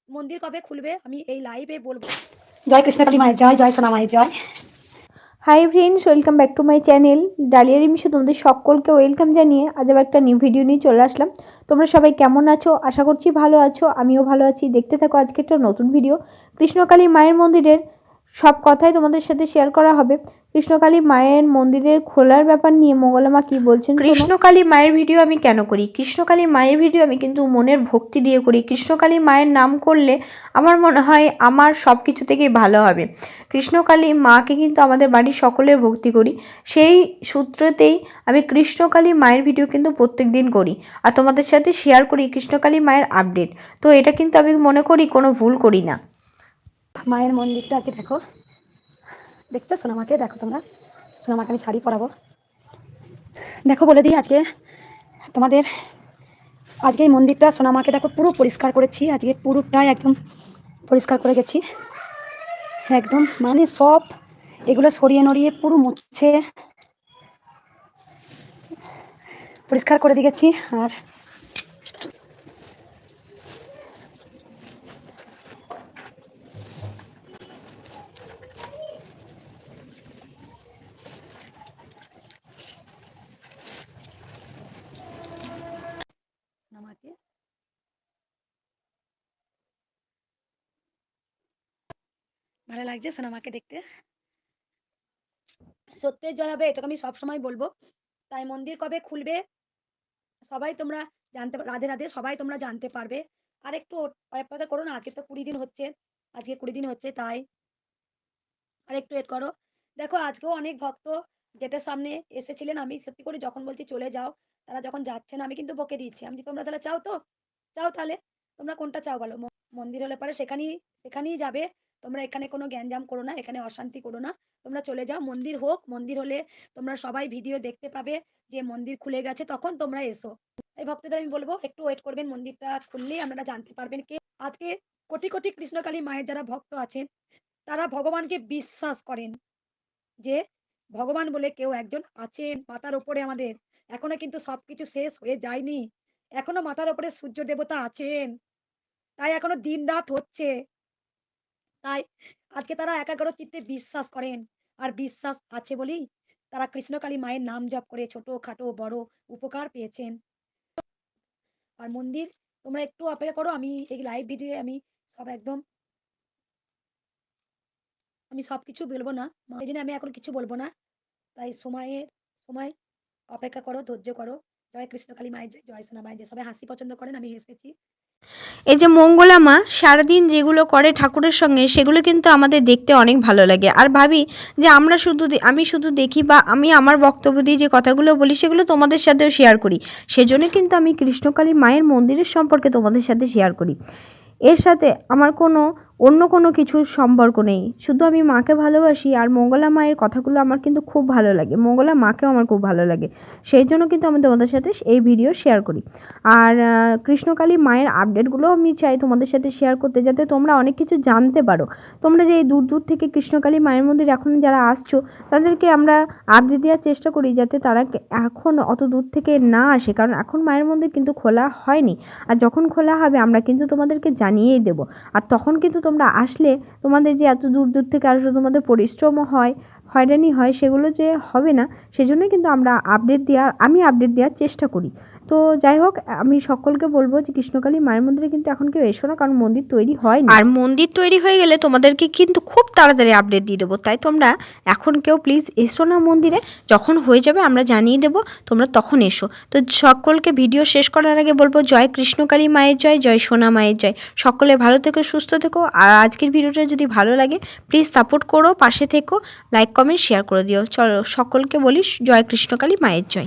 মন্দির কবে খুলবে আমি এই লাইভে বলবো। জয় কৃষ্ণকালী মায়ের জয়, জয় সোনা মায়ের জয়। Hi friends, welcome back to my channel Dalia রিমিশে। তোমাদের সকলকে ওয়েলকাম জানিয়ে আজ আবার একটা নিউ ভিডিও নিয়ে চলে আসলাম। তোমরা সবাই কেমন আছো? আশা করছি ভালো আছো, আমিও ভালো আছি। দেখতে থাকো আজকে একটা নতুন ভিডিও। কৃষ্ণকালী মায়ের মন্দিরের সব কথাই তোমাদের সাথে শেয়ার করা হবে। কৃষ্ণকালী মায়ের মন্দিরের খোলার ব্যাপার নিয়ে মঙ্গলা মা কী বলছেন। কৃষ্ণকালী মায়ের ভিডিও আমি কেন করি? কৃষ্ণকালী মায়ের ভিডিও আমি কিন্তু মনের ভক্তি দিয়ে করি। কৃষ্ণকালী মায়ের নাম করলে আমার মনে হয় আমার সব কিছু থেকেই ভালো হবে। কৃষ্ণকালী মাকে কিন্তু আমাদের বাড়ির সকলের ভক্তি করি, সেই সূত্রতেই আমি কৃষ্ণকালী মায়ের ভিডিও কিন্তু প্রত্যেক দিন করি আর তোমাদের সাথে শেয়ার করি কৃষ্ণকালী মায়ের আপডেট। তো এটা কিন্তু আমি মনে করি কোনো ভুল করি না। মায়ের মন্দিরটাকে দেখো, দেখছো সোনামাকে? দেখো তোমরা, সোনামাকে আমি শাড়ি পরাবো। দেখো বলে দিই আজকে তোমাদের, আজকে এই মন্দিরটা সোনামাকে দেখো পুরো পরিষ্কার করেছি। আজকে পুরোটাই একদম পরিষ্কার করে গেছি, একদম মানে সব এগুলো সরিয়ে নড়িয়ে পুরো মুছে পরিষ্কার করে দিয়ে গেছি। আর সোনামাকে ভালো লাগছে, সোনামাকে দেখতে সত্যের জয় হবে, এটাকে আমি সবসময় বলবো। তাই মন্দির কবে খুলবে সবাই তোমরা জানতে, রাধে রাধে, সবাই তোমরা জানতে পারবে। আর একটু অপেক্ষা করো না, আজকে তো 20 দিন হচ্ছে, আজকে 20 দিন হচ্ছে, তাই আর একটু ওয়েট করো। দেখো আজকেও অনেক ভক্ত গেটের সামনে এসেছিলেন। আমি সত্যি করে যখন বলছি চলে যাও, তারা যখন যাচ্ছে না আমি কিন্তু বকে দিচ্ছি। আমি তোমরা তাহলে চাও তো চাও, তাহলে তোমরা কোনটা চাও বলো? মন্দির হলে পরে সেখানেই সেখানেই যাবে। তোমরা এখানে কোনো গ্যাঞ্জাম করো না, এখানে অশান্তি করো না, তোমরা চলে যাও। মন্দির হোক, মন্দির হলে তোমরা সবাই ভিডিও দেখতে পাবে যে মন্দির খুলে গেছে, তখন তোমরা এসো। এই ভক্তদের আমি বলবো একটু ওয়েট করবেন, মন্দিরটা খুললেই আপনারা জানতে পারবেন কে আজকে কোটি কোটি কৃষ্ণকালী মায়ের যারা ভক্ত আছেন তারা ভগবানকে বিশ্বাস করেন যে ভগবান বলে কেউ একজন আছেন মাথার উপরে আমাদের। এখনো কিন্তু সবকিছু শেষ হয়ে যায়নি, এখনো মাথার উপরে সূর্য দেবতা আছেন, তাই এখনো দিন রাত হচ্ছে। তাই আজকে তারা একাগ্র চিত্তে বিশ্বাস করেন, আর বিশ্বাস আছে বলেই তারা কৃষ্ণকালী মায়ের নাম জপ করে ছোট খাটো বড় উপকার পেয়েছেন। আর মন্দির তোমরা একটু অপেক্ষা করো, আমি এই লাইভ ভিডিও আমি সব একদম আমি সবকিছু বলবো না, এই জন্য আমি এখন কিছু বলবো না। তাই সময় অপেক্ষা করো, ধৈর্য করো। জয় কৃষ্ণকালী মায়ের জয়, জয় সোনা মায়ের জয়। সবাই হাসি পছন্দ করেন, আমি হেসেছি। এই যে মঙ্গলা মা সারাদিন যেগুলো করে ঠাকুরের সঙ্গে, সেগুলো কিন্তু আমাদের দেখতে অনেক ভালো লাগে। আর ভাবি যে আমি শুধু দেখি বা আমি আমার বক্তব্য দিয়ে যে কথাগুলো বলি সেগুলো তোমাদের সাথেও শেয়ার করি। সেজন্য কিন্তু আমি কৃষ্ণকালী মায়ের মন্দিরের সম্পর্কে তোমাদের সাথে শেয়ার করি। এর সাথে আমার অন্য কোনো কিছুর সম্পর্ক নেই, শুধু আমি মাকে ভালোবাসি। আর মঙ্গলা মায়ের কথাগুলো আমার কিন্তু খুব ভালো লাগে, মঙ্গলা মাকেও আমার খুব ভালো লাগে। সেই জন্য কিন্তু আমি তোমাদের সাথে এই ভিডিও শেয়ার করি। আর কৃষ্ণকালী মায়ের আপডেটগুলো আমি চাই তোমাদের সাথে শেয়ার করতে, যাতে তোমরা অনেক কিছু জানতে পারো। তোমরা যে এই দূর দূর থেকে কৃষ্ণকালী মায়ের মন্দির এখন যারা আসছো, তাদেরকে আমরা আপডেট দেওয়ার চেষ্টা করি যাতে তারা এখন অত দূর থেকে না আসে, কারণ এখন মায়ের মন্দির কিন্তু খোলা হয়নি। আর যখন খোলা হবে আমরা কিন্তু তোমাদেরকে জানিয়েই দেবো। আর তখন কিন্তু তোমরা আসলে তোমাদের যে এত দূর দূর থেকে আসলে তোমাদের পরিশ্রমও হয়, হয়রানি হয়, সেগুলো যে হবে না। সেজন্যই কিন্তু আমি আপডেট দেওয়ার চেষ্টা করি। তো যাই হোক, আমি সকলকে বলবো যে কৃষ্ণকালী মায়ের মন্দিরে কিন্তু এখন কেউ এসো না, কারণ মন্দির তৈরি হয়নি। আর মন্দির তৈরি হয়ে গেলে তোমাদেরকে কিন্তু খুব তাড়াতাড়ি আপডেট দিয়ে দেবো। তাই তোমরা এখন কেউ প্লিজ এসো না মন্দিরে, যখন হয়ে যাবে আমরা জানিয়ে দেবো, তোমরা তখন এসো। তো সকলকে ভিডিও শেষ করার আগে বলবো জয় কৃষ্ণকালী মায়ের জয়, জয় সোনা মায়ের জয়। সকলে ভালো থেকো, সুস্থ থেকো। আর আজকের ভিডিওটা যদি ভালো লাগে প্লিজ সাপোর্ট করো, পাশে থেকো, লাইক কমেন্ট শেয়ার করে দিও। চলো সকলকে বলি জয় কৃষ্ণকালী মায়ের জয়।